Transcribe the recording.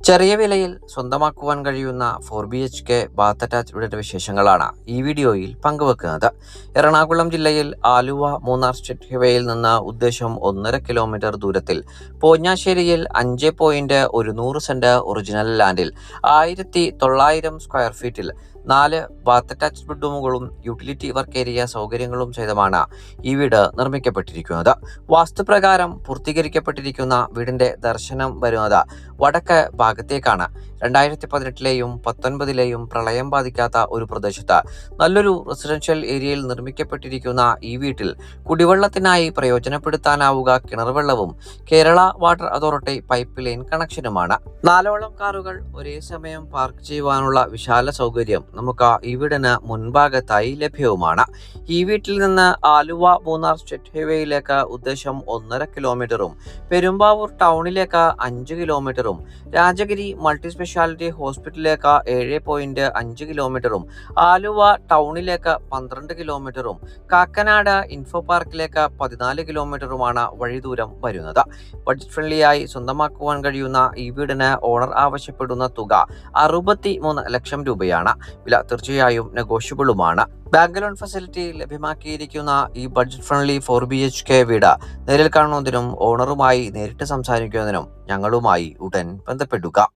ചെറിയ വിലയിൽ സ്വന്തമാക്കുവാൻ കഴിയുന്ന 4BHK ബാത്ത് അറ്റാച്ച്ഡ് വീടിന്റെ വിശേഷങ്ങളാണ് ഈ വീഡിയോയിൽ പങ്കുവെക്കുന്നത്. എറണാകുളം ജില്ലയിൽ ആലുവ മൂന്നാർ സ്റ്റേറ്റ് ഹൈവേയിൽ നിന്ന് ഉദ്ദേശം 1.5 കിലോമീറ്റർ ദൂരത്തിൽ പോഞ്ഞാശ്ശേരിയിൽ 5.100 സെന്റ് ഒറിജിനൽ ലാൻഡിൽ 1900 സ്ക്വയർ ഫീറ്റിൽ 4 ബാത്ത് അറ്റാച്ച്ഡ് ബെഡ്റൂമുകളും യൂട്ടിലിറ്റി വർക്ക് ഏരിയ സൗകര്യങ്ങളും സഹിതമാണ് ഈ വീട് നിർമ്മിക്കപ്പെട്ടിരിക്കുന്നത്. വാസ്തുപ്രകാരം പൂർത്തീകരിക്കപ്പെട്ടിരിക്കുന്ന വീടിന്റെ ദർശനം വരുന്നത് വടക്ക് ഭാഗത്തേക്കാണ്. 2018-ലെയും 19-ലെയും പ്രളയം ബാധിക്കാത്ത ഒരു പ്രദേശത്ത് നല്ലൊരു റെസിഡൻഷ്യൽ ഏരിയയിൽ നിർമ്മിക്കപ്പെട്ടിരിക്കുന്ന ഈ വീട്ടിൽ കുടിവെള്ളത്തിനായി പ്രയോജനപ്പെടുത്താനാവുക കിണർവെള്ളവും Kerala water authority pipe line കണക്ഷനുമാണ്. 4 കാറുകൾ ഒരേ സമയം പാർക്ക് ചെയ്യുവാനുള്ള വിശാല സൗകര്യം നമുക്ക് ഈ വീടിന് മുൻഭാഗത്തായി ലഭ്യവുമാണ്. ഈ വീട്ടിൽ നിന്ന് ആലുവ മൂന്നാർ സ്റ്റേറ്റ് ഹൈവേയിലേക്ക് ഉദ്ദേശം 1.5 കിലോമീറ്ററും പെരുമ്പാവൂർ ടൗണിലേക്ക് 5 കിലോമീറ്ററും രാജഗിരി മൾട്ടി സ്പെഷ്യാലിറ്റി ഹോസ്പിറ്റലിലേക്ക് 7.5 കിലോമീറ്ററും ആലുവ ടൗണിലേക്ക് 12 കിലോമീറ്ററും കാക്കനാട് ഇൻഫോ പാർക്കിലേക്ക് 14 കിലോമീറ്ററുമാണ് വഴിദൂരം വരുന്നത്. ബഡ്ജറ്റ് ഫ്രണ്ട്ലിയായി സ്വന്തമാക്കുവാൻ കഴിയുന്ന ഈ വീടിന് ഓണർ ആവശ്യപ്പെടുന്ന തുക 63 ലക്ഷം രൂപയാണ്. വില തീർച്ചയായും നെഗോഷ്യബിളുമാണ്. ബാങ്ക് ലോൺ ഫെസിലിറ്റി ലഭ്യമാക്കിയിരിക്കുന്ന ഈ ബഡ്ജറ്റ് ഫ്രണ്ട്ലി 4BHK വീട് നേരിൽ കാണുന്നതിനും ഓണറുമായി നേരിട്ട് സംസാരിക്കുന്നതിനും ഞങ്ങളുമായി ഉടൻ ബന്ധപ്പെടുക.